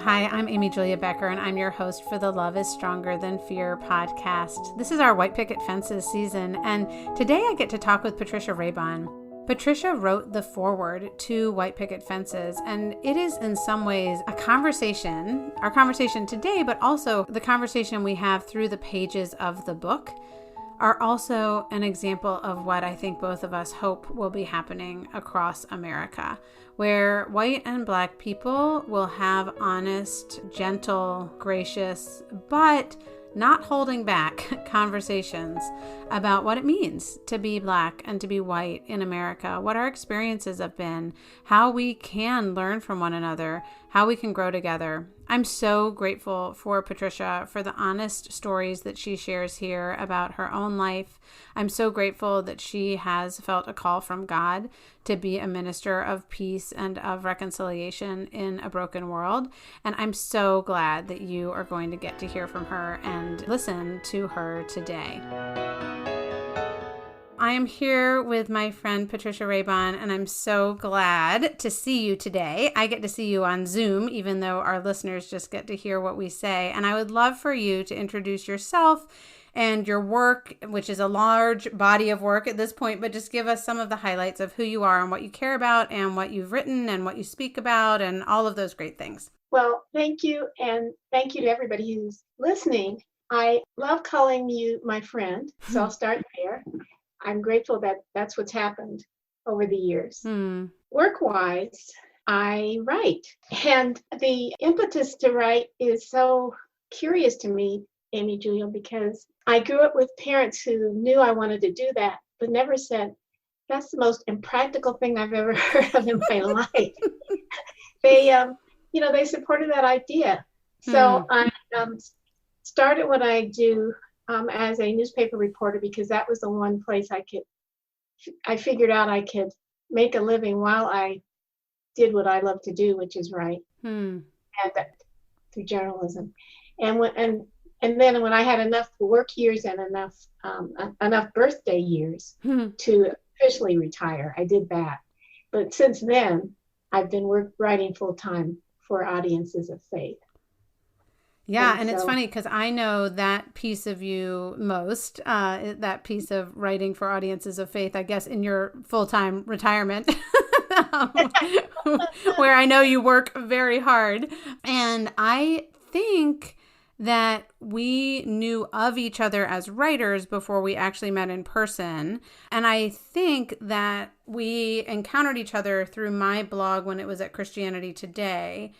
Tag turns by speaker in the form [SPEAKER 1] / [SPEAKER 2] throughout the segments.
[SPEAKER 1] Hi, I'm Amy Julia Becker, and I'm your host for the Love is Stronger Than Fear podcast. This is our White Picket Fences season, and today I get to talk with Patricia Raybon. Patricia wrote the foreword to White Picket Fences, and it is in some ways a conversation, our conversation today, but also the conversation we have through the pages of the book are also an example of what I think both of us hope will be happening across America, where white and Black people will have honest, gentle, gracious, but not holding back conversations about what it means to be Black and to be white in America, what our experiences have been, how we can learn from one another, how we can grow together. I'm so grateful for Patricia for the honest stories that she shares here about her own life. I'm so grateful that she has felt a call from God to be a minister of peace and of reconciliation in a broken world. And I'm so glad that you are going to get to hear from her and listen to her today. I am here with my friend Patricia Raybon, and I'm so glad to see you today. I get to see you on Zoom, even though our listeners just get to hear what we say. And I would love for you to introduce yourself and your work, which is a large body of work at this point, but just give us some of the highlights of who you are and what you care about and what you've written and what you speak about and all of those great things.
[SPEAKER 2] Well, thank you. And thank you to everybody who's listening. I love calling you my friend, so I'll start there. I'm grateful that that's what's happened over the years. Work-wise, I write. And the impetus to write is so curious to me, Amy Julia, because I grew up with parents who knew I wanted to do that, but never said, that's the most impractical thing I've ever heard of in my life. They supported that idea. So I started what I do as a newspaper reporter, because that was the one place I figured out I could make a living while I did what I love to do, which is write, and through journalism. And then when I had enough work years and enough birthday years to officially retire, I did that. But since then, I've been writing full time for audiences of faith.
[SPEAKER 1] Yeah, and it's funny because I know that piece of you most, that piece of writing for audiences of faith, I guess, in your full-time retirement, where I know you work very hard. And I think that we knew of each other as writers before we actually met in person. And I think that we encountered each other through my blog when it was at Christianity Today.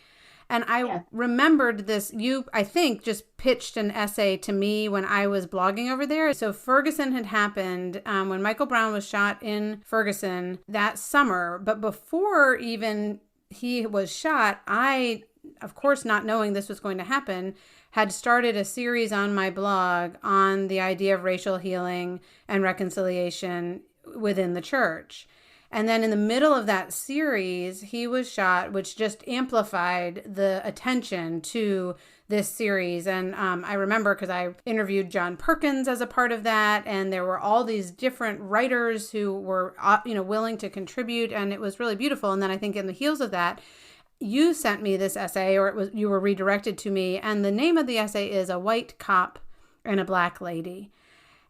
[SPEAKER 1] And I remembered this, you, I think, just pitched an essay to me when I was blogging over there. So Ferguson had happened when Michael Brown was shot in Ferguson that summer. But before even he was shot, I, of course, not knowing this was going to happen, had started a series on my blog on the idea of racial healing and reconciliation within the church. And then in the middle of that series, he was shot, which just amplified the attention to this series. And I remember because I interviewed John Perkins as a part of that. And there were all these different writers who were, willing to contribute. And it was really beautiful. And then I think in the heels of that, you sent me this essay, or you were redirected to me. And the name of the essay is A White Cop and a Black Lady.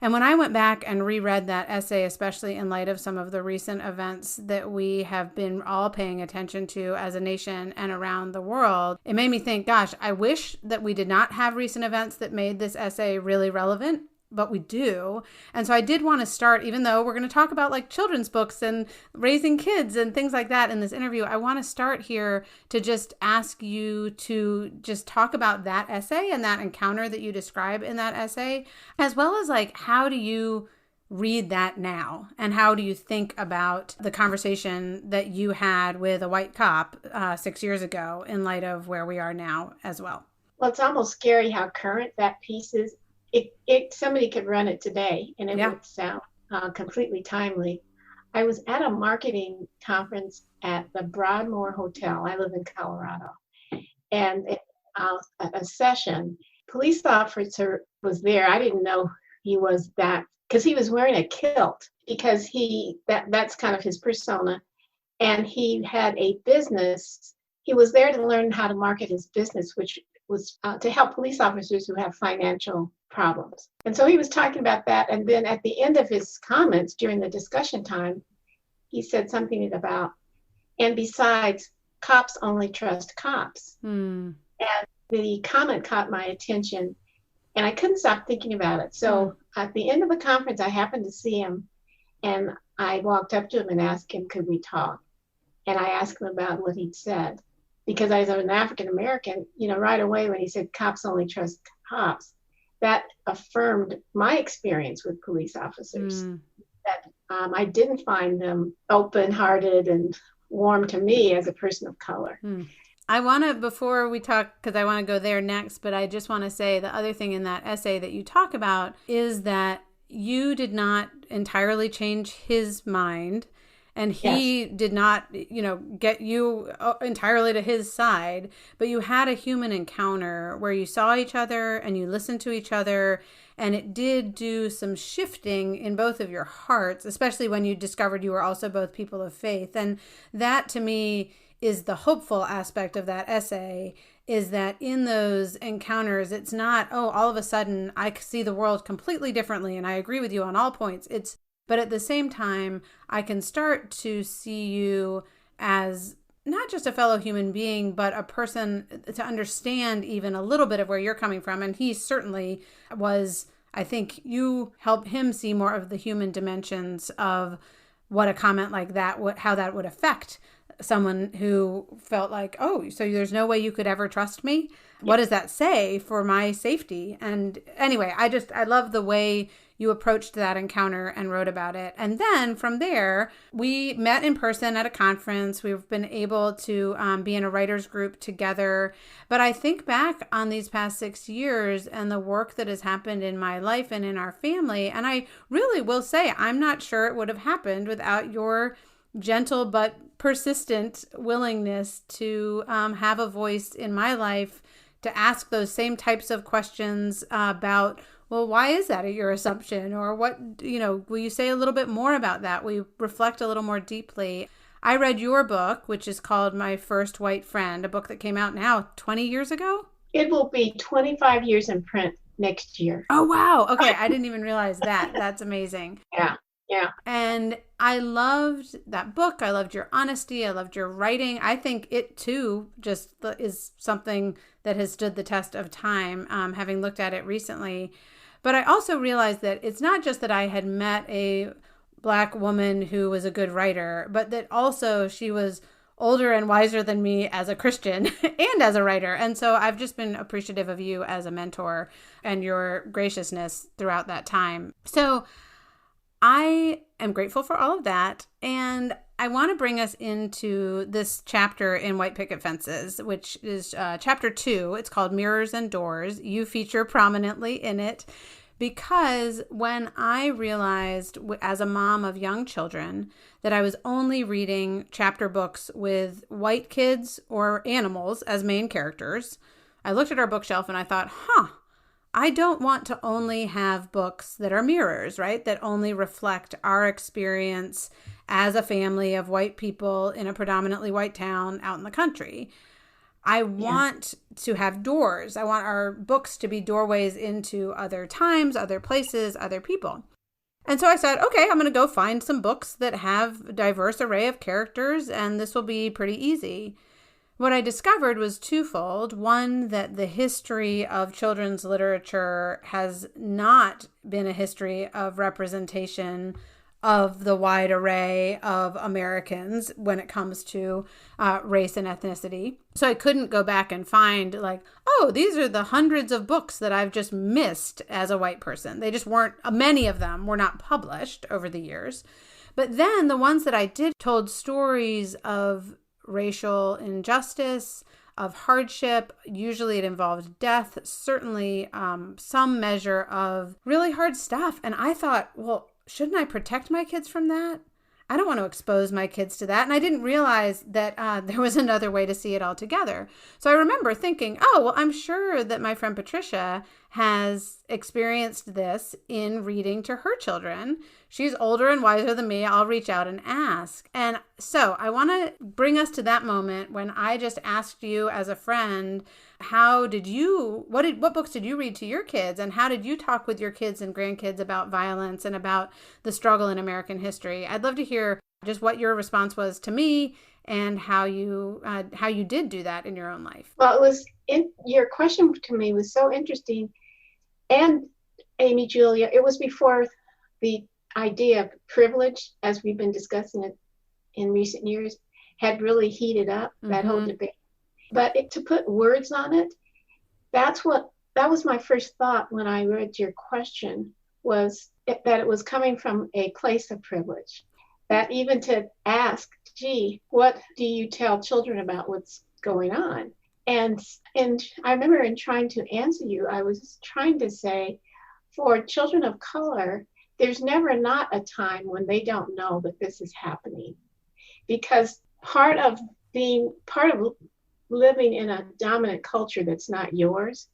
[SPEAKER 1] And when I went back and reread that essay, especially in light of some of the recent events that we have been all paying attention to as a nation and around the world, it made me think, gosh, I wish that we did not have recent events that made this essay really relevant, but we do. And so I did want to start, even though we're going to talk about like children's books and raising kids and things like that in this interview, I want to start here to just ask you to just talk about that essay and that encounter that you describe in that essay, as well as like, how do you read that now? And how do you think about the conversation that you had with a white cop 6 years ago in light of where we are now as well?
[SPEAKER 2] Well, it's almost scary how current that piece is. Somebody could run it today and it would sound completely timely. I was at a marketing conference at the Broadmoor Hotel. I live in Colorado. And a session, police officer was there. I didn't know he was that, because he was wearing a kilt, because that's kind of his persona. And he had a business he was there to learn how to market his business, which was to help police officers who have financial problems. And so he was talking about that. And then at the end of his comments during the discussion time, he said something about, and besides, cops only trust cops. And the comment caught my attention, and I couldn't stop thinking about it. So at the end of the conference, I happened to see him, and I walked up to him and asked him, could we talk? And I asked him about what he'd said. Because as an African American, right away when he said cops only trust cops, that affirmed my experience with police officers. That I didn't find them open-hearted and warm to me as a person of color.
[SPEAKER 1] I want to, before we talk, because I want to go there next, but I just want to say the other thing in that essay that you talk about is that you did not entirely change his mind. And he did not, get you entirely to his side, but you had a human encounter where you saw each other and you listened to each other. And it did do some shifting in both of your hearts, especially when you discovered you were also both people of faith. And that to me is the hopeful aspect of that essay, is that in those encounters, it's not, all of a sudden I see the world completely differently and I agree with you on all points. But at the same time, I can start to see you as not just a fellow human being, but a person to understand even a little bit of where you're coming from. And he certainly was, I think you helped him see more of the human dimensions of what a comment like that, how that would affect someone who felt like, oh, so there's no way you could ever trust me? What does that say for my safety? And anyway, I love the way you approached that encounter and wrote about it. And then from there, we met in person at a conference. We've been able to be in a writer's group together. But I think back on these past 6 years and the work that has happened in my life and in our family. And I really will say, I'm not sure it would have happened without your gentle but persistent willingness to have a voice in my life, to ask those same types of questions about, well, why is that your assumption? Or what, will you say a little bit more about that? We reflect a little more deeply. I read your book, which is called My First White Friend, a book that came out now 20 years ago.
[SPEAKER 2] It will be 25 years in print next year.
[SPEAKER 1] Oh, wow. Okay. I didn't even realize that. That's amazing.
[SPEAKER 2] Yeah.
[SPEAKER 1] And I loved that book. I loved your honesty. I loved your writing. I think it too just is something that has stood the test of time, having looked at it recently. But I also realized that it's not just that I had met a Black woman who was a good writer, but that also she was older and wiser than me as a Christian and as a writer. And so I've just been appreciative of you as a mentor and your graciousness throughout that time. So I am grateful for all of that. And I want to bring us into this chapter in White Picket Fences, which is chapter 2. It's called Mirrors and Doors. You feature prominently in it because when I realized as a mom of young children that I was only reading chapter books with white kids or animals as main characters, I looked at our bookshelf and I thought, I don't want to only have books that are mirrors, right? That only reflect our experience as a family of white people in a predominantly white town out in the country. I want to have doors. I want our books to be doorways into other times, other places, other people. And so I said, okay, I'm going to go find some books that have a diverse array of characters, and this will be pretty easy. What I discovered was twofold. One, that the history of children's literature has not been a history of representation of the wide array of Americans when it comes to race and ethnicity. So I couldn't go back and find these are the hundreds of books that I've just missed as a white person. They just weren't, many of them were not published over the years. But then the ones that I did told stories of racial injustice, of hardship. Usually it involved death, certainly some measure of really hard stuff. And I thought, well, shouldn't I protect my kids from that? I don't want to expose my kids to that. And I didn't realize that there was another way to see it altogether. So I remember thinking, I'm sure that my friend Patricia has experienced this in reading to her children. she's older and wiser than me. I'll reach out and ask. And so I want to bring us to that moment when I just asked you as a friend, what books did you read to your kids, and how did you talk with your kids and grandkids about violence and about the struggle in American history? I'd love to hear just what your response was to me and how you did do that in your own life.
[SPEAKER 2] Well, your question to me was so interesting. And Amy Julia, it was before the idea of privilege, as we've been discussing it in recent years, had really heated up, that whole debate. But to put words on it, that was my first thought when I read your question, was that it was coming from a place of privilege. That even to ask, gee, what do you tell children about what's going on? And I remember in trying to answer you, I was trying to say, for children of color, there's never not a time when they don't know that this is happening. Because part of living in a dominant culture that's not yours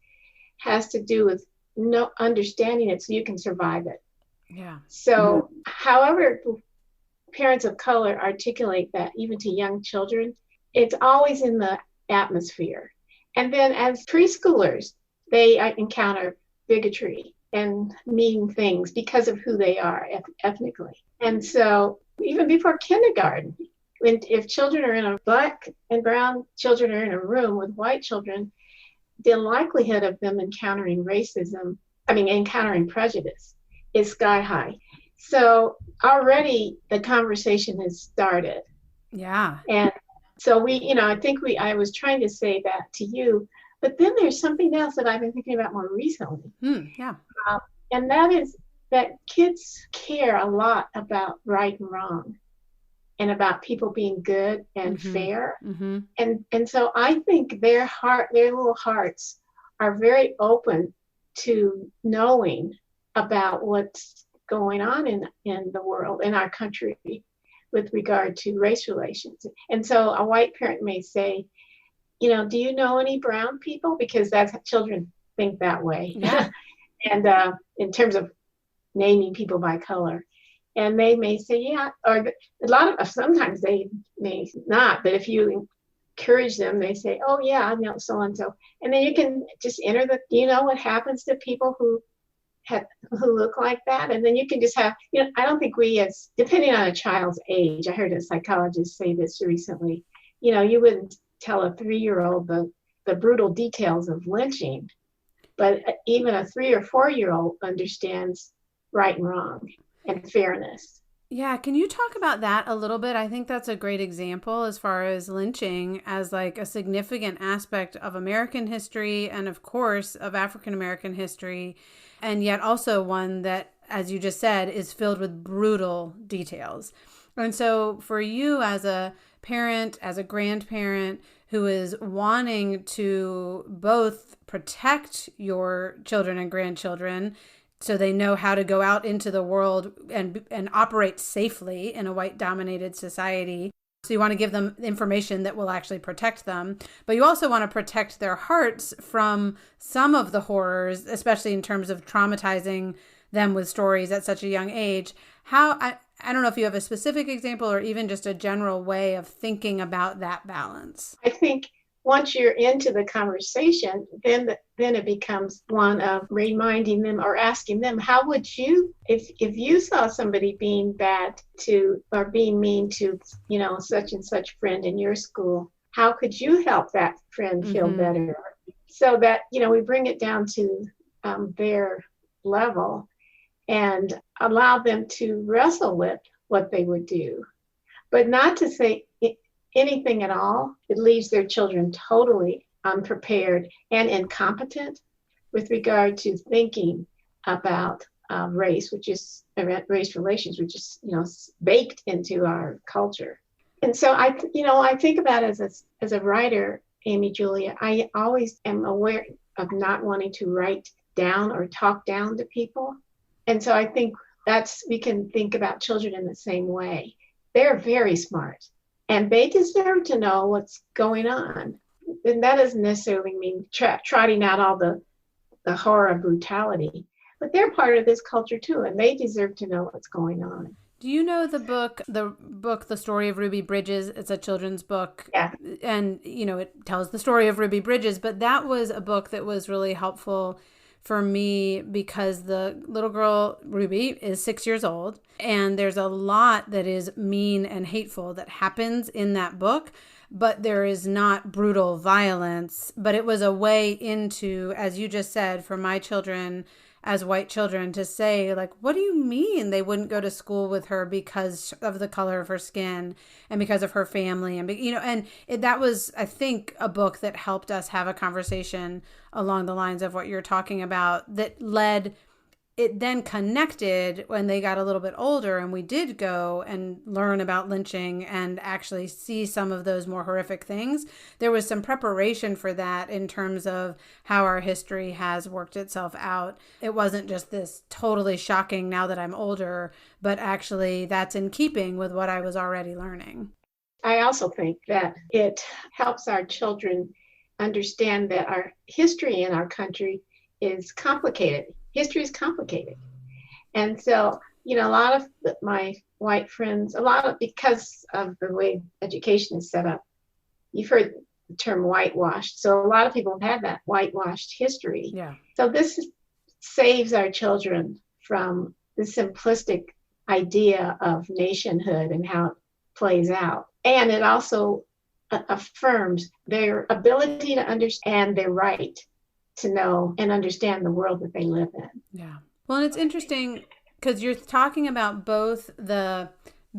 [SPEAKER 2] has to do with no understanding it so you can survive it.
[SPEAKER 1] Yeah.
[SPEAKER 2] So however parents of color articulate that, even to young children, it's always in the atmosphere. And then as preschoolers, they encounter bigotry and mean things because of who they are ethnically. And so even before kindergarten, if children are in black and brown children are in a room with white children, the likelihood of them encountering prejudice is sky high. So already the conversation has started.
[SPEAKER 1] Yeah.
[SPEAKER 2] And so I was trying to say that to you, but then there's something else that I've been thinking about more recently.
[SPEAKER 1] Yeah.
[SPEAKER 2] And that is that kids care a lot about right and wrong and about people being good and fair. And so I think their little hearts are very open to knowing about what's going on in the world, in our country, with regard to race relations. And so a white parent may say, do you know any brown people? Because children think that way.
[SPEAKER 1] Yeah.
[SPEAKER 2] And in terms of naming people by color. And they may say, yeah, or sometimes they may not, but if you encourage them, they say, oh yeah, I know so-and-so. And then you can just enter what happens to people who look like that. And then you can just have, I don't think depending on a child's age, I heard a psychologist say this recently, you wouldn't tell a 3-year-old the brutal details of lynching, but even a 3 or 4-year-old understands right and wrong and fairness.
[SPEAKER 1] Yeah. Can you talk about that a little bit? I think that's a great example as far as lynching as like a significant aspect of American history and of course of African American history. And yet also one that, as you just said, is filled with brutal details. And so for you as a parent, as a grandparent who is wanting to both protect your children and grandchildren so they know how to go out into the world and operate safely in a white-dominated society. So you want to give them information that will actually protect them, but you also want to protect their hearts from some of the horrors, especially in terms of traumatizing them with stories at such a young age. I don't know if you have a specific example or even just a general way of thinking about that balance.
[SPEAKER 2] I think once you're into the conversation, then it becomes one of reminding them or asking them, how would you, if you saw somebody being bad to or being mean to, such and such friend in your school, how could you help that friend feel better? So that, we bring it down to their level and allow them to wrestle with what they would do, but not to say anything at all. It leaves their children totally unprepared and incompetent with regard to thinking about race, race relations, which is baked into our culture. And so I think about it as a writer, Amy Julia, I always am aware of not wanting to write down or talk down to people. And so I think we can think about children in the same way. They're very smart. And they deserve to know what's going on. And that doesn't necessarily mean trotting out all the horror of brutality, but they're part of this culture too, and they deserve to know what's going on.
[SPEAKER 1] Do you know the book, The Story of Ruby Bridges? It's a children's book.
[SPEAKER 2] Yeah.
[SPEAKER 1] And, it tells the story of Ruby Bridges, but that was a book that was really helpful for me because the little girl, Ruby, is 6 years old. And there's a lot that is mean and hateful that happens in that book, but there is not brutal violence. But it was a way into, as you just said, for my children as white children to say, like, what do you mean they wouldn't go to school with her because of the color of her skin and because of her family? And, that was, I think, a book that helped us have a conversation along the lines of what you're talking about that led, it then connected when they got a little bit older and we did go and learn about lynching and actually see some of those more horrific things. There was some preparation for that in terms of how our history has worked itself out. It wasn't just this totally shocking now that I'm older, but actually that's in keeping with what I was already learning.
[SPEAKER 2] I also think that it helps our children understand that our history in our country is complicated. History is complicated. And so, a lot of my white friends, because of the way education is set up, you've heard the term whitewashed. So a lot of people have had that whitewashed history.
[SPEAKER 1] Yeah.
[SPEAKER 2] So this saves our children from the simplistic idea of nationhood and how it plays out. And it also affirms their ability to understand their right to know and understand the world that they live in.
[SPEAKER 1] Yeah. Well, and it's interesting because you're talking about both the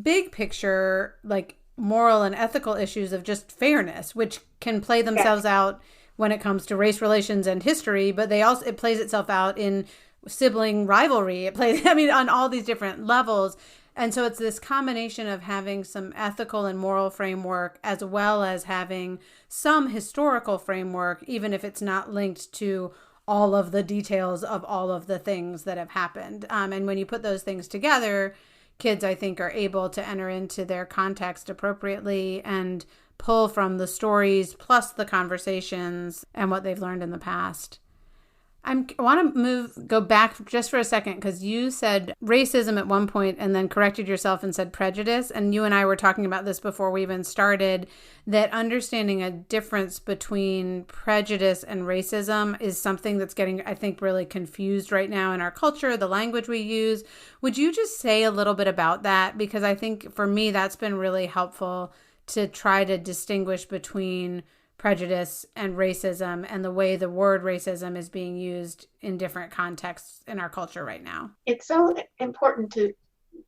[SPEAKER 1] big picture, like moral and ethical issues of just fairness, which can play themselves out when it comes to race relations and history, but it plays itself out in sibling rivalry. It plays, on all these different levels. And so it's this combination of having some ethical and moral framework as well as having some historical framework, even if it's not linked to all of the details of all of the things that have happened. And when you put those things together, kids, I think, are able to enter into their context appropriately and pull from the stories plus the conversations and what they've learned in the past. I want to go back just for a second because you said racism at one point and then corrected yourself and said prejudice. And you and I were talking about this before we even started, that understanding a difference between prejudice and racism is something that's getting, I think, really confused right now in our culture, the language we use. Would you just say a little bit about that? Because I think for me, that's been really helpful to try to distinguish between prejudice and racism and the way the word racism is being used in different contexts in our culture right now.
[SPEAKER 2] It's so important to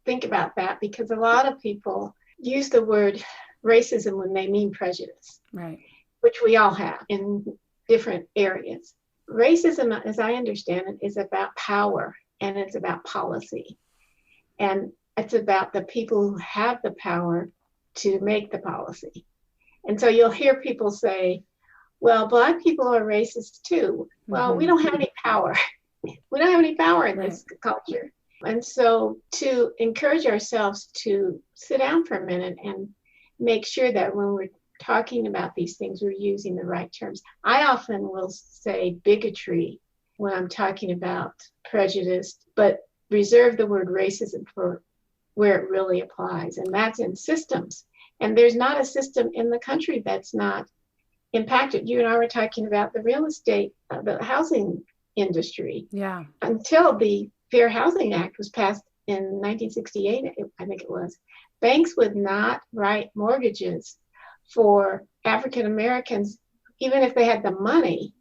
[SPEAKER 2] think about that because a lot of people use the word racism when they mean prejudice,
[SPEAKER 1] right?
[SPEAKER 2] Which we all have in different areas. Racism, as I understand it, is about power and it's about policy. And it's about the people who have the power to make the policy. And so you'll hear people say, well, Black people are racist too. Well, we don't have any power. We don't have any power in this culture. And so to encourage ourselves to sit down for a minute and make sure that when we're talking about these things, we're using the right terms. I often will say bigotry when I'm talking about prejudice, but reserve the word racism for where it really applies. And that's in systems. And there's not a system in the country that's not impacted. You and I were talking about the real estate, the housing industry.
[SPEAKER 1] Yeah.
[SPEAKER 2] Until the Fair Housing Act was passed in 1968, I think it was, banks would not write mortgages for African Americans, even if they had the money,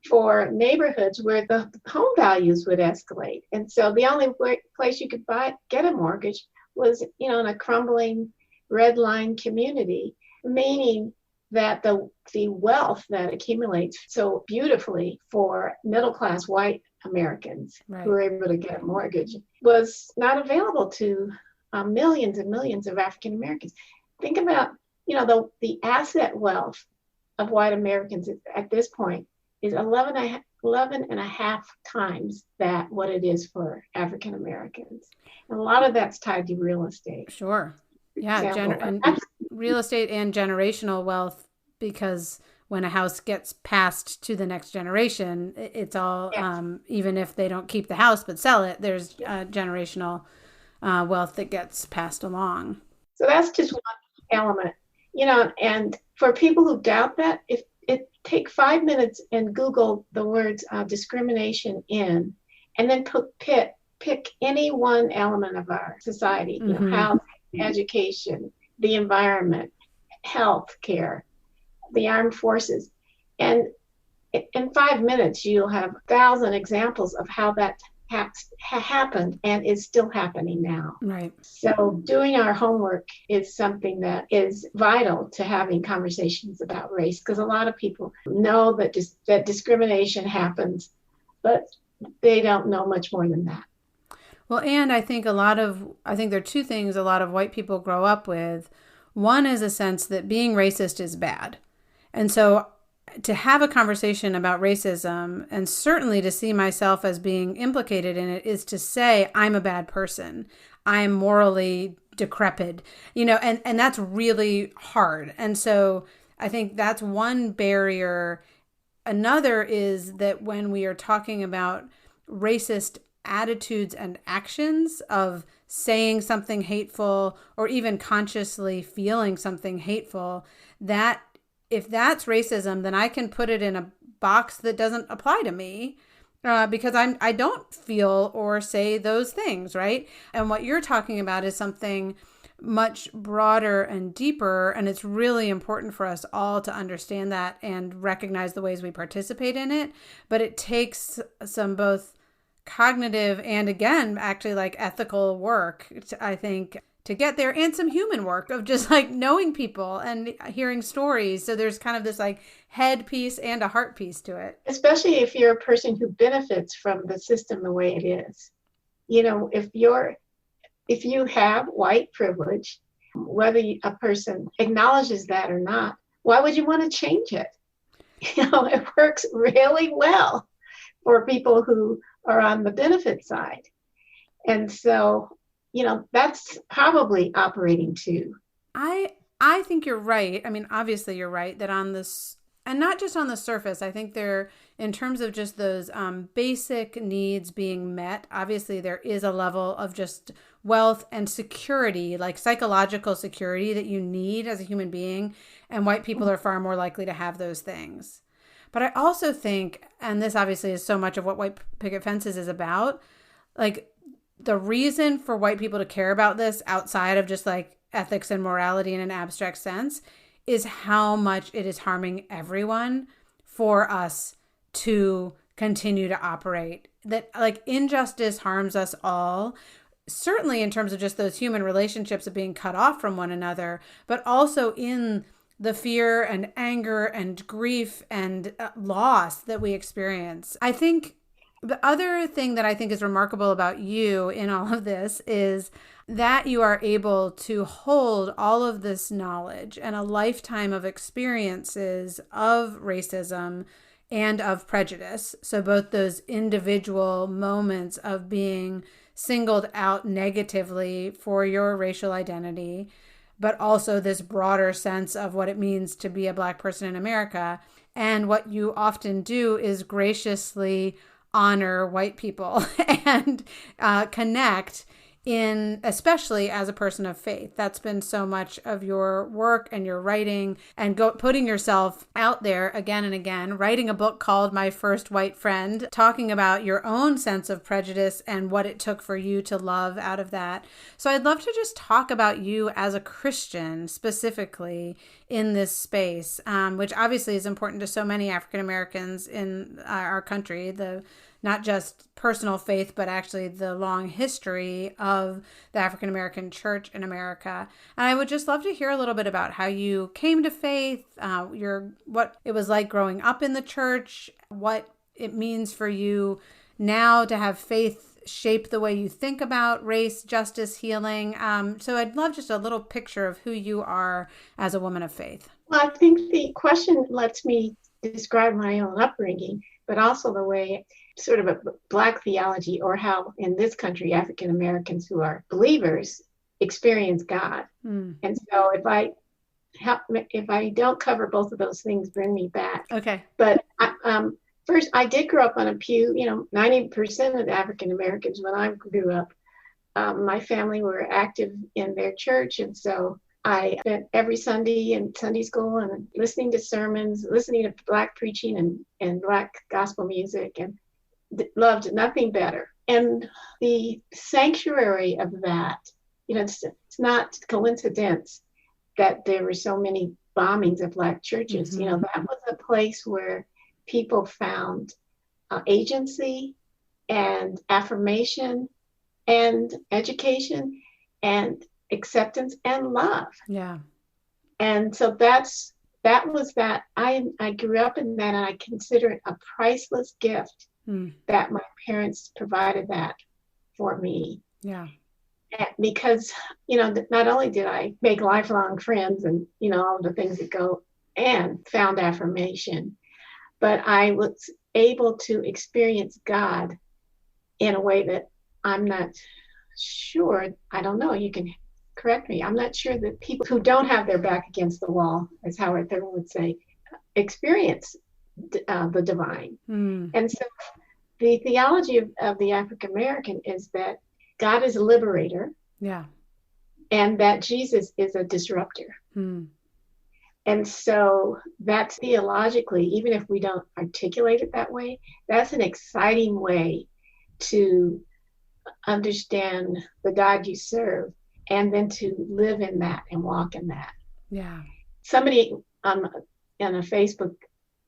[SPEAKER 2] for neighborhoods where the home values would escalate. And so the only place you could get a mortgage was, in a crumbling red line community, meaning that the wealth that accumulates so beautifully for middle class white Americans who are able to get a mortgage was not available to millions and millions of African Americans. Think about, the asset wealth of white Americans at this point is 11 and a half times that what it is for African Americans. And a lot of that's tied to real estate.
[SPEAKER 1] Sure. Yeah, and real estate and generational wealth, because when a house gets passed to the next generation, it's all, even if they don't keep the house but sell it, there's generational wealth that gets passed along.
[SPEAKER 2] So that's just one element, and for people who doubt that, if it take 5 minutes and Google the words discrimination in, and then pick any one element of our society, housing, education, the environment, health care, the armed forces. And in 5 minutes, you'll have 1,000 examples of how that happened and is still happening now.
[SPEAKER 1] Right.
[SPEAKER 2] So doing our homework is something that is vital to having conversations about race, because a lot of people know that discrimination happens, but they don't know much more than that.
[SPEAKER 1] Well, and I think there are two things a lot of white people grow up with. One is a sense that being racist is bad. And so to have a conversation about racism, and certainly to see myself as being implicated in it, is to say, I'm a bad person. I am morally decrepit, and that's really hard. And so I think that's one barrier. Another is that when we are talking about racist attitudes and actions of saying something hateful or even consciously feeling something hateful, that if that's racism, then I can put it in a box that doesn't apply to me because I don't feel or say those things, right? And what you're talking about is something much broader and deeper, and it's really important for us all to understand that and recognize the ways we participate in it. But it takes some both cognitive and, again, actually like ethical work, I think, to get there, and some human work of just like knowing people and hearing stories. So there's kind of this like head piece and a heart piece to it.
[SPEAKER 2] Especially if you're a person who benefits from the system the way it is. If you have white privilege, whether a person acknowledges that or not, why would you want to change it? It works really well for people who are on the benefit side. And so, that's probably operating too.
[SPEAKER 1] I think you're right. I mean, obviously you're right that on this, and not just on the surface, I think in terms of just those basic needs being met, obviously there is a level of just wealth and security, like psychological security that you need as a human being. And white people are far more likely to have those things. But I also think, and this obviously is so much of what White Picket Fences is about, like the reason for white people to care about this outside of just like ethics and morality in an abstract sense is how much it is harming everyone for us to continue to operate. That like injustice harms us all, certainly in terms of just those human relationships of being cut off from one another, but also in the fear and anger and grief and loss that we experience. I think the other thing that I think is remarkable about you in all of this is that you are able to hold all of this knowledge and a lifetime of experiences of racism and of prejudice. So both those individual moments of being singled out negatively for your racial identity, but also this broader sense of what it means to be a Black person in America. And what you often do is graciously honor white people and connect in, especially as a person of faith. That's been so much of your work and your writing and putting yourself out there again and again, writing a book called My First White Friend, talking about your own sense of prejudice and what it took for you to love out of that. So I'd love to just talk about you as a Christian specifically in this space, which obviously is important to so many African Americans in our country, not just personal faith, but actually the long history of the African American church in America. And I would just love to hear a little bit about how you came to faith, what it was like growing up in the church, what it means for you now to have faith shape the way you think about race, justice, healing. So I'd love just a little picture of who you are as a woman of faith.
[SPEAKER 2] Well, I think the question lets me describe my own upbringing, but also the way sort of a Black theology, or how in this country African Americans who are believers experience God. And so if I if I don't cover both of those things, bring me back.
[SPEAKER 1] Okay.
[SPEAKER 2] But first, I did grow up on a pew. 90% of the African Americans when I grew up, my family were active in their church, and so I spent every Sunday in Sunday school and listening to sermons, listening to Black preaching and Black gospel music, and loved nothing better. And the sanctuary of that, it's not coincidence that there were so many bombings of Black churches.
[SPEAKER 1] Mm-hmm.
[SPEAKER 2] That was a place where people found agency and affirmation and education and acceptance and love.
[SPEAKER 1] Yeah.
[SPEAKER 2] And so that was that. I grew up in that, and I consider it a priceless gift that my parents provided that for me.
[SPEAKER 1] Yeah.
[SPEAKER 2] Because, not only did I make lifelong friends and, all the things that go and found affirmation, but I was able to experience God in a way that I'm not sure, I don't know, you can correct me, I'm not sure that people who don't have their back against the wall, as Howard Thurman would say, experience the divine. And so the theology of the African American is that God is a liberator.
[SPEAKER 1] Yeah.
[SPEAKER 2] And that Jesus is a disruptor. And so that's theologically, even if we don't articulate it that way, that's an exciting way to understand the God you serve and then to live in that and walk in that.
[SPEAKER 1] Yeah.
[SPEAKER 2] Somebody in a Facebook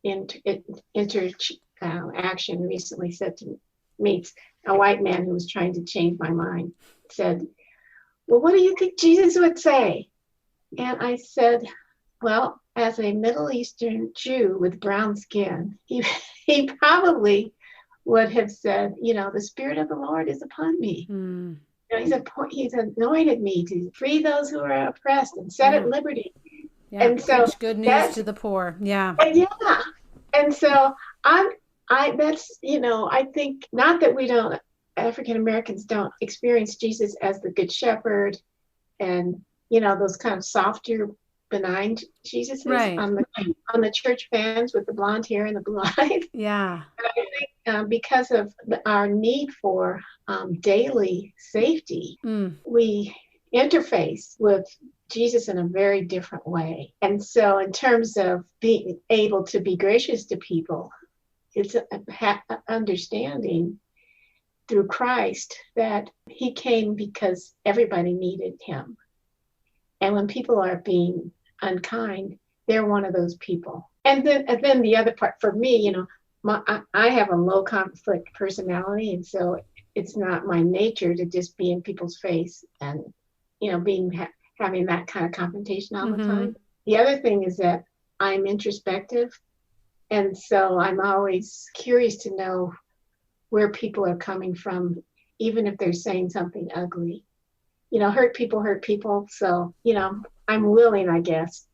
[SPEAKER 2] interaction recently said to me, a white man who was trying to change my mind, said, well, what do you think Jesus would say? And I said, well, as a Middle Eastern Jew with brown skin, he probably would have said, the Spirit of the Lord is upon me. He's anointed me to free those who are oppressed and set at liberty.
[SPEAKER 1] Yeah. And so good news to the poor. Yeah.
[SPEAKER 2] Yeah. And so I think not that African Americans don't experience Jesus as the Good Shepherd and, those kind of softer, benign Jesuses
[SPEAKER 1] right.
[SPEAKER 2] on the church fans with the blonde hair and the blue eyes.
[SPEAKER 1] Yeah.
[SPEAKER 2] But I think because of our need for daily safety, we interface with Jesus in a very different way. And so in terms of being able to be gracious to people, it's understanding through Christ that he came because everybody needed him. And when people are being unkind, they're one of those people. And then the other part for me, I have a low conflict personality. And so it's not my nature to just be in people's face and, having that kind of confrontation all the time. The other thing is that I'm introspective. And so I'm always curious to know where people are coming from, even if they're saying something ugly. Hurt people. So, I'm willing, I guess,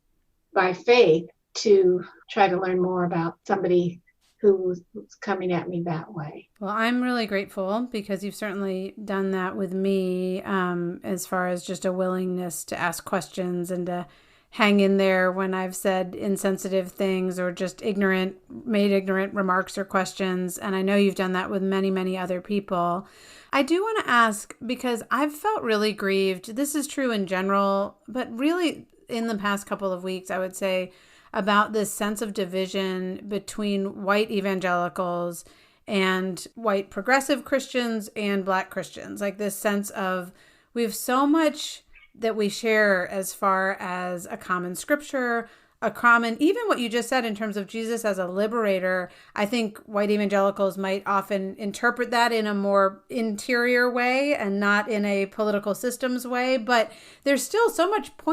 [SPEAKER 2] by faith to try to learn more about somebody who's coming at me that way.
[SPEAKER 1] Well, I'm really grateful because you've certainly done that with me as far as just a willingness to ask questions and to hang in there when I've said insensitive things or just made ignorant remarks or questions. And I know you've done that with many, many other people. I do want to ask, because I've felt really grieved. This is true in general, but really in the past couple of weeks, I would say, about this sense of division between white evangelicals and white progressive Christians and Black Christians. Like this sense of we have so much that we share as far as a common scripture, even what you just said in terms of Jesus as a liberator. I think white evangelicals might often interpret that in a more interior way and not in a political systems way. But there's still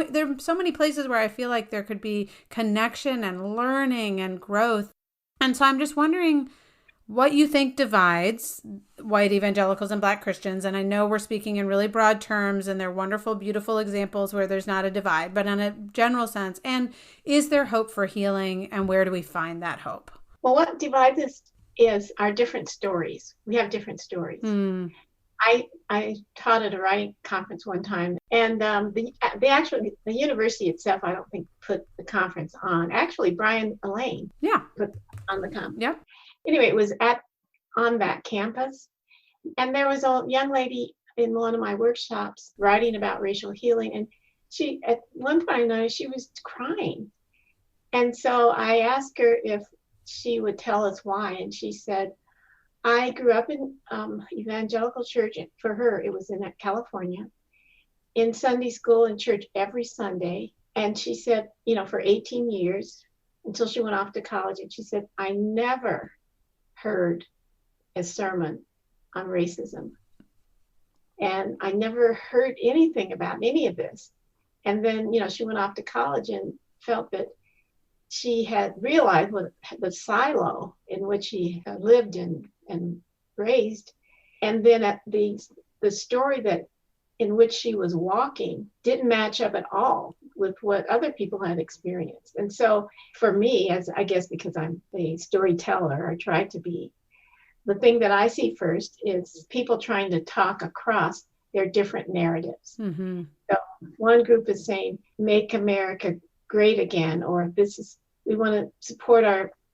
[SPEAKER 1] there are so many places where I feel like there could be connection and learning and growth. And so I'm just wondering what you think divides white evangelicals and Black Christians. And I know we're speaking in really broad terms and they're wonderful, beautiful examples where there's not a divide, but in a general sense. And is there hope for healing, and where do we find that hope?
[SPEAKER 2] Well, what divides us is our different stories. We have different stories. I taught at a writing conference one time, and the university itself, I don't think put the conference on. Actually, Brian Elaine
[SPEAKER 1] Yeah.
[SPEAKER 2] put on the conference.
[SPEAKER 1] Yep.
[SPEAKER 2] Anyway, it was on that campus, and there was a young lady in one of my workshops writing about racial healing, and she at one point I noticed she was crying, and so I asked her if she would tell us why, and she said, I grew up in evangelical church. For her, it was in California, in Sunday school and church every Sunday. And she said, for 18 years until she went off to college. And she said, I never heard a sermon on racism. And I never heard anything about any of this. And then, she went off to college and felt that she had realized what the silo in which she had lived and raised, and then at the story that in which she was walking didn't match up at all with what other people had experienced. And so for me, as I guess because I'm a storyteller, I try to be, the thing that I see first is people trying to talk across their different narratives.
[SPEAKER 1] Mm-hmm.
[SPEAKER 2] So one group is saying, make America great again, or we want to support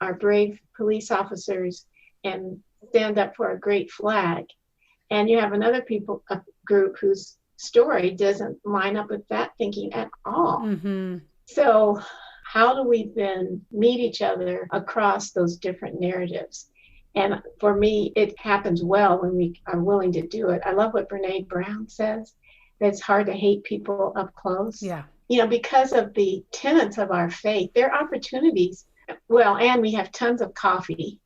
[SPEAKER 2] our brave police officers and stand up for a great flag. And you have another a group whose story doesn't line up with that thinking at all.
[SPEAKER 1] Mm-hmm.
[SPEAKER 2] So how do we then meet each other across those different narratives? And for me, it happens well when we are willing to do it. I love what Brene Brown says, that it's hard to hate people up close.
[SPEAKER 1] Yeah.
[SPEAKER 2] Because of the tenets of our faith, there are opportunities. Well, and we have tons of coffee.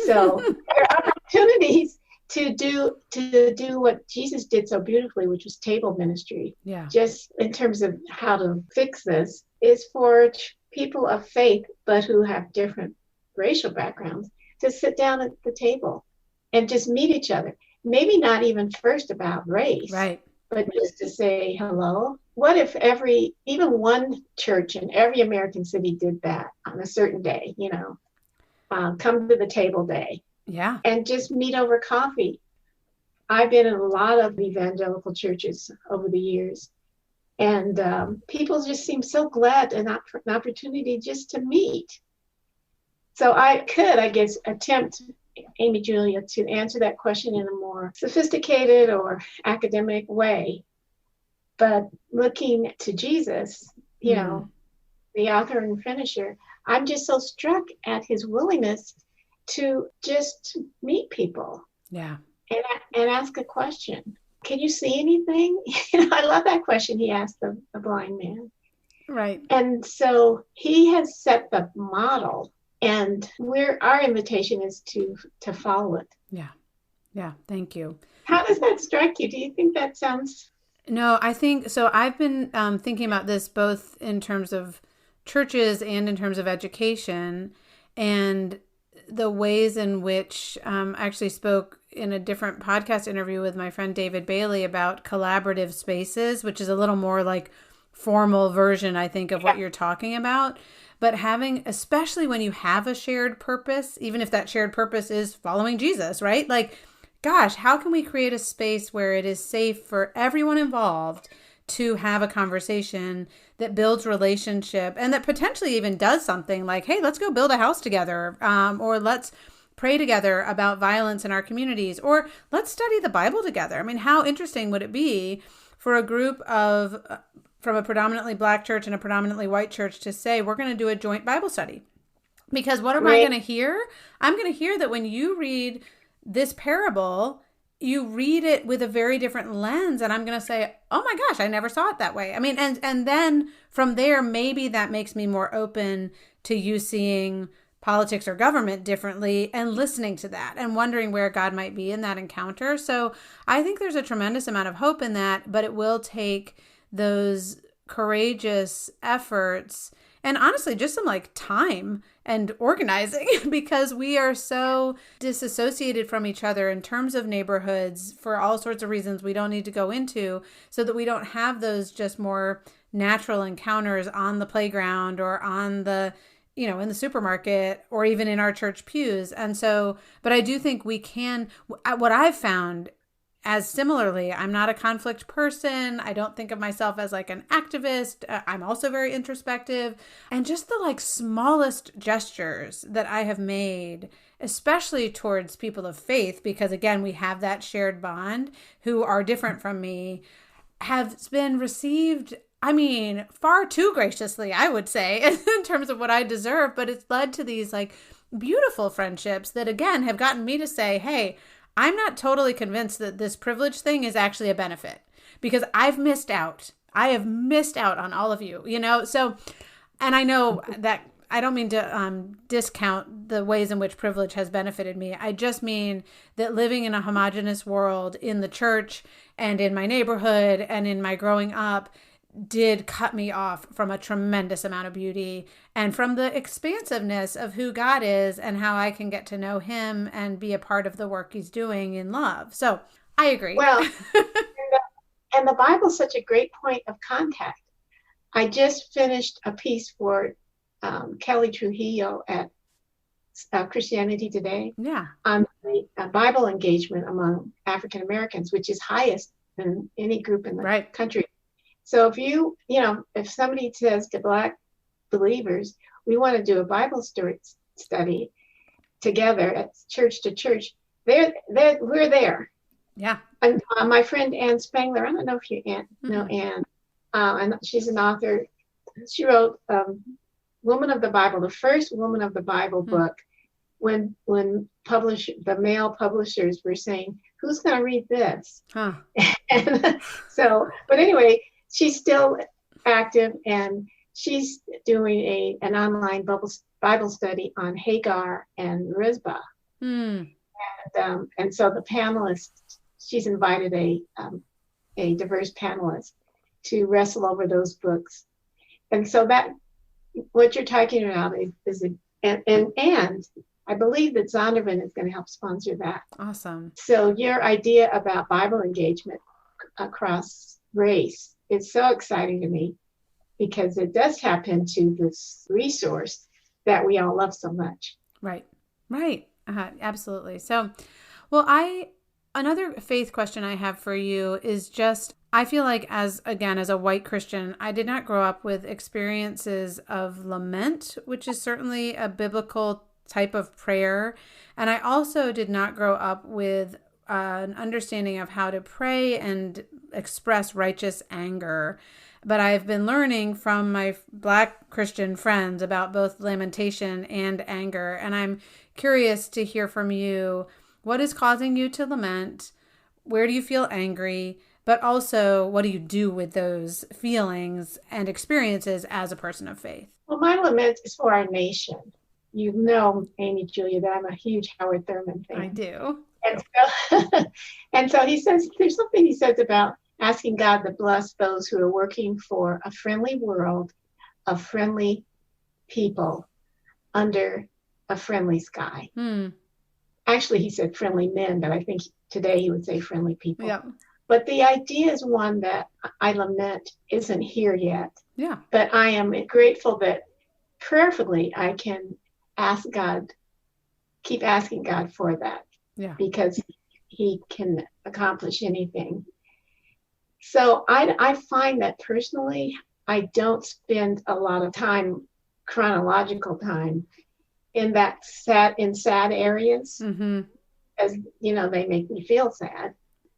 [SPEAKER 2] So there are opportunities to do what Jesus did so beautifully, which was table ministry.
[SPEAKER 1] Yeah.
[SPEAKER 2] Just in terms of how to fix this, is for people of faith, but who have different racial backgrounds, to sit down at the table and just meet each other. Maybe not even first about race,
[SPEAKER 1] right,
[SPEAKER 2] but just to say hello. What if even one church in every American city did that on a certain day, come to the table day.
[SPEAKER 1] Yeah.
[SPEAKER 2] And just meet over coffee. I've been in a lot of evangelical churches over the years, and people just seem so glad and an opportunity just to meet. So I could, I guess, attempt, Amy Julia, to answer that question in a more sophisticated or academic way. But looking to Jesus, the author and finisher, I'm just so struck at his willingness to just meet people.
[SPEAKER 1] Yeah.
[SPEAKER 2] And ask a question. Can you see anything? I love that question he asked the blind man.
[SPEAKER 1] Right.
[SPEAKER 2] And so he has set the model, and our invitation is to follow it.
[SPEAKER 1] Yeah. Yeah. Thank you.
[SPEAKER 2] How does that strike you? Do you think that sounds...
[SPEAKER 1] No, I think so. I've been thinking about this both in terms of churches and in terms of education, and the ways in which I actually spoke in a different podcast interview with my friend David Bailey about collaborative spaces, which is a little more like formal version, I think, of what you're talking about. But having, especially when you have a shared purpose, even if that shared purpose is following Jesus, right? Like, gosh, how can we create a space where it is safe for everyone involved to have a conversation that builds relationship and that potentially even does something like, hey, let's go build a house together, or let's pray together about violence in our communities, or let's study the Bible together. I mean, how interesting would it be for a group of from a predominantly Black church and a predominantly white church to say, we're going to do a joint Bible study? Because what am I going to hear? I'm going to hear that when you read this parable, you read it with a very different lens, and I'm going to say, oh my gosh, I never saw it that way. I mean, and then from there, maybe that makes me more open to you seeing politics or government differently and listening to that and wondering where God might be in that encounter. So I think there's a tremendous amount of hope in that, but it will take those courageous efforts and honestly just some like time and organizing, because we are so disassociated from each other in terms of neighborhoods for all sorts of reasons we don't need to go into, so that we don't have those just more natural encounters on the playground or on the, in the supermarket or even in our church pews. And so, but I do think we can, what I've found as similarly, I'm not a conflict person. I don't think of myself as like an activist. I'm also very introspective. And just the like smallest gestures that I have made, especially towards people of faith, because again, we have that shared bond who are different from me, have been received, I mean, far too graciously, I would say, in terms of what I deserve. But it's led to these like beautiful friendships that, again, have gotten me to say, hey, I'm not totally convinced that this privilege thing is actually a benefit because I've missed out. I have missed out on all of you, you know? So, and I know that I don't mean to discount the ways in which privilege has benefited me. I just mean that living in a homogenous world in the church and in my neighborhood and in my growing up did cut me off from a tremendous amount of beauty and from the expansiveness of who God is and how I can get to know him and be a part of the work he's doing in love. So I agree.
[SPEAKER 2] Well, and the Bible's such a great point of contact. I just finished a piece for Kelly Trujillo at Christianity Today on the Bible engagement among African Americans, which is highest in any group in the country. So if somebody says to Black believers, we want to do a Bible study together at church to church, we're there.
[SPEAKER 1] Yeah.
[SPEAKER 2] And my friend Ann Spangler, I don't know if you know Ann, and she's an author. She wrote Woman of the Bible, the first Woman of the Bible book, when the male publishers were saying, who's going to read this?
[SPEAKER 1] Huh.
[SPEAKER 2] And so, but anyway, she's still active, and she's doing an online Bible study on Hagar and Rizpah. And so the panelists, she's invited a diverse panelist to wrestle over those books. And so that what you're talking about is and I believe that Zondervan is going to help sponsor that.
[SPEAKER 1] Awesome.
[SPEAKER 2] So your idea about Bible engagement across race is so exciting to me because it does tap into this resource that we all love so much.
[SPEAKER 1] Right. Absolutely. So, well, another faith question I have for you is just, I feel like as a white Christian, I did not grow up with experiences of lament, which is certainly a biblical type of prayer. And I also did not grow up with an understanding of how to pray and express righteous anger. But I've been learning from my Black Christian friends about both lamentation and anger. And I'm curious to hear from you. What is causing you to lament? Where do you feel angry? But also, what do you do with those feelings and experiences as a person of faith?
[SPEAKER 2] Well, my lament is for our nation. You know, Amy Julia, that I'm a huge Howard Thurman fan.
[SPEAKER 1] I do.
[SPEAKER 2] And so he says, there's something he says about asking God to bless those who are working for a friendly world of friendly people under a friendly sky. Actually, he said friendly men, but I think today he would say friendly people.
[SPEAKER 1] Yeah.
[SPEAKER 2] But the idea is one that I lament isn't here yet.
[SPEAKER 1] Yeah.
[SPEAKER 2] But I am grateful that prayerfully I can keep asking God for that.
[SPEAKER 1] Yeah.
[SPEAKER 2] Because he can accomplish anything. So I find that personally, I don't spend a lot of chronological time in sad areas, as you know, they make me feel sad.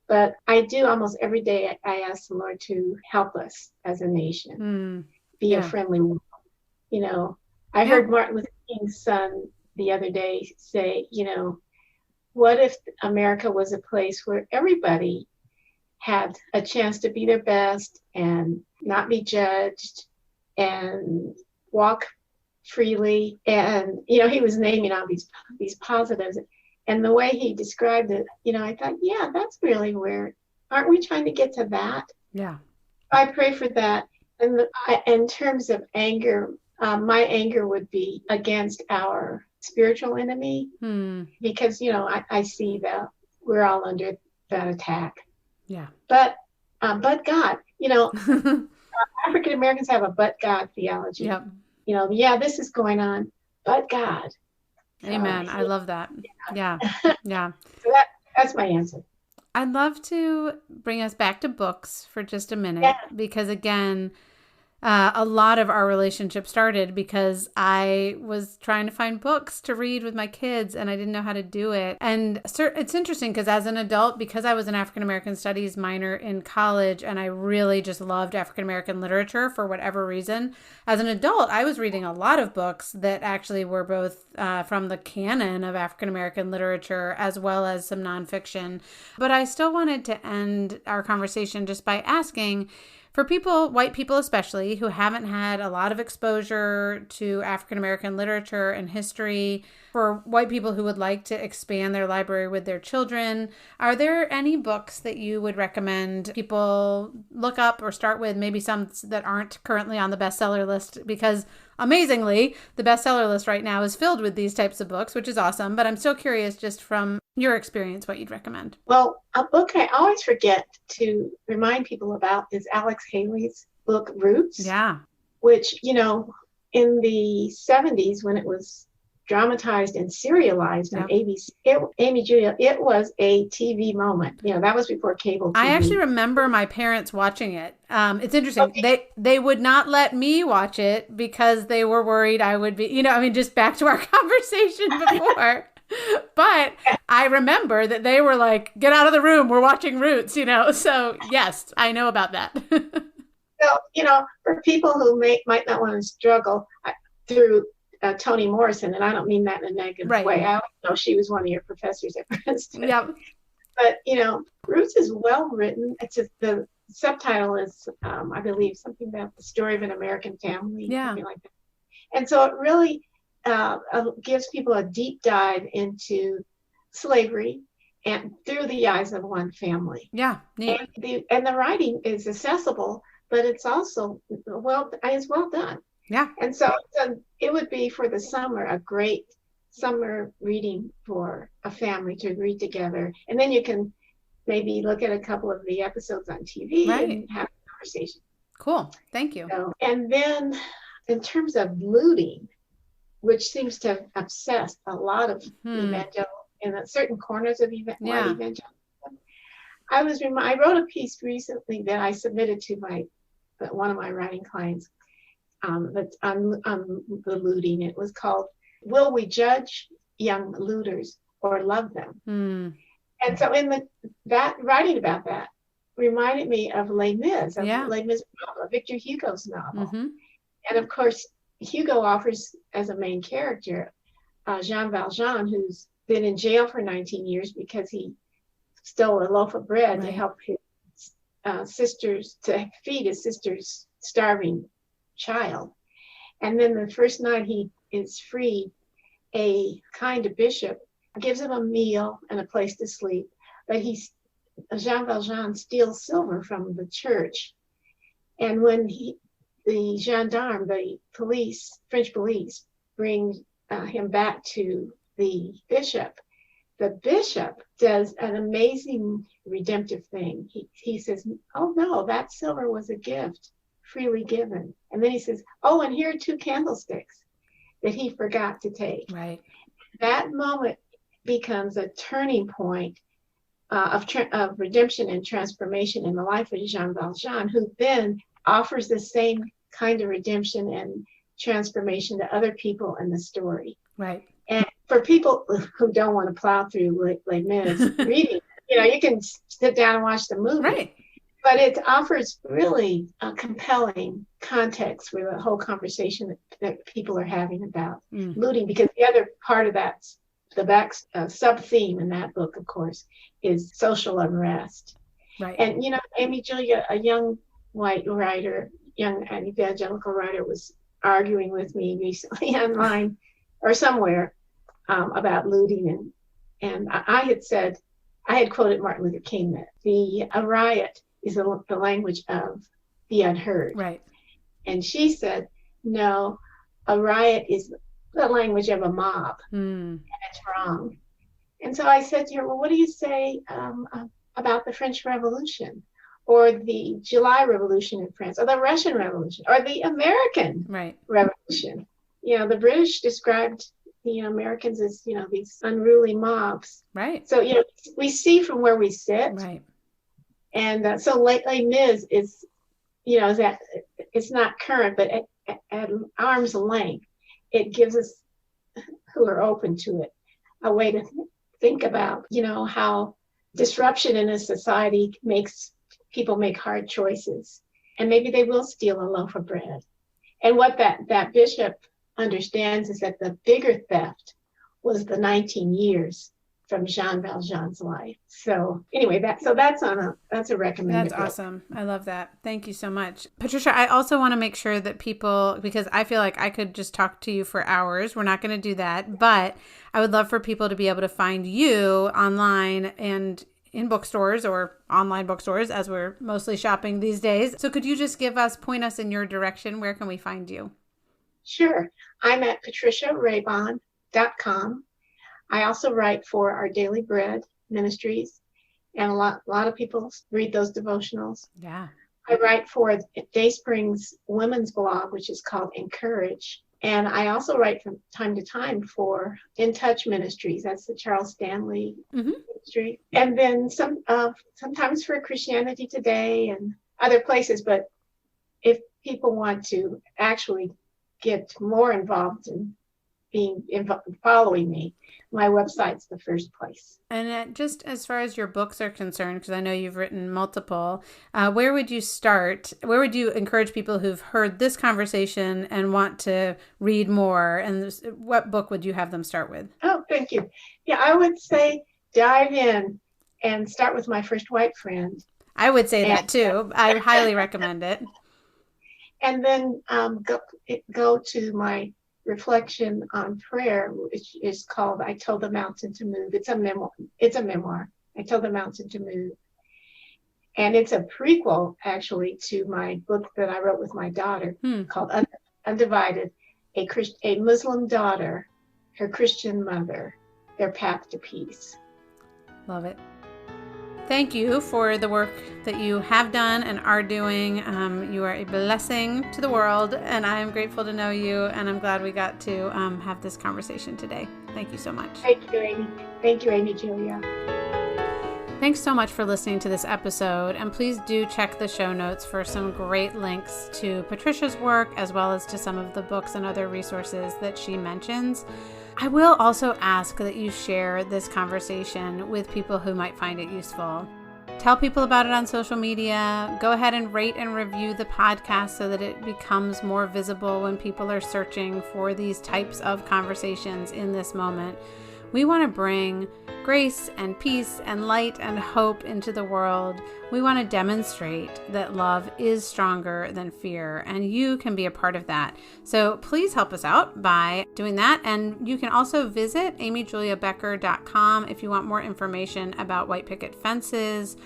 [SPEAKER 2] But I do almost every day. I ask the Lord to help us as a nation be a friendly world. You know, I heard Martin Luther King's son the other day say, you know, what if America was a place where everybody had a chance to be their best and not be judged and walk freely? And, you know, he was naming all these positives. And the way he described it, you know, I thought, yeah, that's really where, aren't we trying to get to that?
[SPEAKER 1] Yeah.
[SPEAKER 2] I pray for that. And in terms of anger, my anger would be against our spiritual enemy, because, you know, I see that we're all under that attack.
[SPEAKER 1] Yeah.
[SPEAKER 2] But God, you know, African Americans have a but God theology.
[SPEAKER 1] Yep.
[SPEAKER 2] You know, yeah, this is going on, but God.
[SPEAKER 1] Amen. I love that. Yeah. Yeah.
[SPEAKER 2] So that's my answer.
[SPEAKER 1] I'd love to bring us back to books for just a minute,
[SPEAKER 2] Yeah.
[SPEAKER 1] because again, a lot of our relationship started because I was trying to find books to read with my kids and I didn't know how to do it. And it's interesting because as an adult, because I was an African American studies minor in college and I really just loved African American literature for whatever reason, as an adult, I was reading a lot of books that actually were both from the canon of African American literature as well as some nonfiction. But I still wanted to end our conversation just by asking, for people, white people especially, who haven't had a lot of exposure to African American literature and history, for white people who would like to expand their library with their children, are there any books that you would recommend people look up or start with, maybe some that aren't currently on the bestseller list? Because amazingly, the bestseller list right now is filled with these types of books, which is awesome. But I'm still curious, just from your experience, what you'd recommend.
[SPEAKER 2] Well, a book I always forget to remind people about is Alex Haley's book, Roots.
[SPEAKER 1] Yeah.
[SPEAKER 2] Which, in the 70s, when it was dramatized and serialized on ABC, Amy Julia, it was a TV moment. That was before cable TV.
[SPEAKER 1] I actually remember my parents watching it. It's interesting. Okay. They would not let me watch it because they were worried I would be, just back to our conversation before. But I remember that they were like, get out of the room, we're watching Roots, So yes, I know about that.
[SPEAKER 2] So, for people who might not want to struggle through Toni Morrison, and I don't mean that in a negative way. I know she was one of your professors at Princeton.
[SPEAKER 1] Yep.
[SPEAKER 2] But, Roots is well written. The subtitle is, I believe, something about the story of an American family, something like that. And so it really gives people a deep dive into slavery and through the eyes of one family.
[SPEAKER 1] Yeah. Neat.
[SPEAKER 2] And the writing is accessible, but it's also well done.
[SPEAKER 1] Yeah.
[SPEAKER 2] And so it would be for the summer a great summer reading for a family to read together. And then you can maybe look at a couple of the episodes on TV and have a conversation.
[SPEAKER 1] Cool. Thank you.
[SPEAKER 2] And then in terms of looting, which seems to have obsessed a lot of evangelical in certain corners of evangelicalism. I wrote a piece recently that I submitted to one of my writing clients that's on the looting. It was called, Will We Judge Young Looters or Love Them? And so that writing about that reminded me of Les Mis, Les Mis novel, Victor Hugo's novel. And of course, Hugo offers as a main character Jean Valjean, who's been in jail for 19 years because he stole a loaf of bread to help his sisters, to feed his sister's starving child. And then the first night he is freed, a kind bishop gives him a meal and a place to sleep, but Jean Valjean steals silver from the church. And when the gendarme, the French police, bring him back to the bishop does an amazing redemptive thing. He says, oh no, that silver was a gift, freely given. And then he says, oh, and here are 2 candlesticks that he forgot to take.
[SPEAKER 1] Right.
[SPEAKER 2] That moment becomes a turning point of redemption and transformation in the life of Jean Valjean, who then offers the same kind of redemption and transformation to other people in the story.
[SPEAKER 1] Right.
[SPEAKER 2] And for people who don't want to plow through Les Mis reading, you can sit down and watch the movie. Right. But it offers really a compelling context for the whole conversation that people are having about looting, because the other part of that, the back sub-theme in that book, of course, is social unrest. Right. And, Amy Julia, a young white writer, young evangelical writer, was arguing with me recently online or somewhere about looting. And I had quoted Martin Luther King that a riot is the language of the unheard. Right. And she said, no, a riot is the language of a mob, and it's wrong. And so I said to her, well, what do you say about the French Revolution, or the July Revolution in France, or the Russian Revolution, or the American Revolution? The British described Americans as, these unruly mobs.
[SPEAKER 1] Right.
[SPEAKER 2] So, we see from where we sit.
[SPEAKER 1] Right.
[SPEAKER 2] And so Les Mis is, is that it's not current, but at arm's length, it gives us who are open to it a way to think about, how disruption in a society makes people make hard choices. And maybe they will steal a loaf of bread. And what that bishop understands is that the bigger theft was the 19 years from Jean Valjean's life. So anyway, that's a recommended
[SPEAKER 1] That's
[SPEAKER 2] book.
[SPEAKER 1] awesome. I love that. Thank you so much. Patricia, I also want to make sure that people, because I feel like I could just talk to you for hours. We're not going to do that, but I would love for people to be able to find you online and in bookstores or online bookstores, as we're mostly shopping these days. So could you just point us in your direction? Where can we find you?
[SPEAKER 2] Sure. I'm at patriciaraybon.com. I also write for Our Daily Bread Ministries, and a lot of people read those devotionals.
[SPEAKER 1] Yeah.
[SPEAKER 2] I write for Dayspring's women's blog, which is called Encourage. And I also write from time to time for In Touch Ministries. That's the Charles Stanley ministry. And then sometimes for Christianity Today and other places. But if people want to actually get more involved in following me, my website's the first place.
[SPEAKER 1] And just as far as your books are concerned, because I know you've written multiple, where would you start? Where would you encourage people who've heard this conversation and want to read more? And what book would you have them start with?
[SPEAKER 2] Oh, thank you. Yeah, I would say dive in and start with My First White Friend.
[SPEAKER 1] I would say that too. I highly recommend it.
[SPEAKER 2] And then go to my reflection on prayer, which is called I Told the Mountain to Move. It's a memoir. I Told the Mountain to Move. And it's a prequel, actually, to my book that I wrote with my daughter called Undivided, a Muslim daughter, her Christian mother, their path to peace.
[SPEAKER 1] Love it. Thank you for the work that you have done and are doing. You are a blessing to the world, and I am grateful to know you, and I'm glad we got to have this conversation today. Thank you so much.
[SPEAKER 2] Thank you, Amy. Thank you, Amy Julia.
[SPEAKER 1] Thanks so much for listening to this episode, and please do check the show notes for some great links to Patricia's work, as well as to some of the books and other resources that she mentions. I will also ask that you share this conversation with people who might find it useful. Tell people about it on social media. Go ahead and rate and review the podcast so that it becomes more visible when people are searching for these types of conversations in this moment. We want to bring grace and peace and light and hope into the world. We want to demonstrate that love is stronger than fear, and you can be a part of that. So please help us out by doing that. And you can also visit amyjuliabecker.com if you want more information about white picket fences,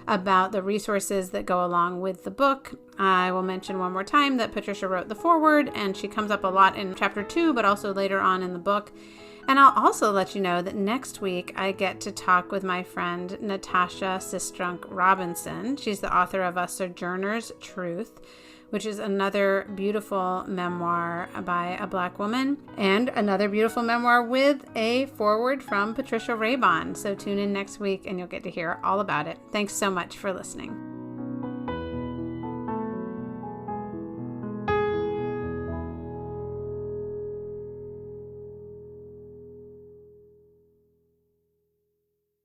[SPEAKER 1] about the resources that go along with the book. I will mention one more time that Patricia wrote the foreword, and she comes up a lot in chapter 2, but also later on in the book. And I'll also let you know that next week I get to talk with my friend Natasha Sistrunk Robinson. She's the author of A Sojourner's Truth, which is another beautiful memoir by a Black woman, and another beautiful memoir with a foreword from Patricia Raybon. So tune in next week and you'll get to hear all about it. Thanks so much for listening.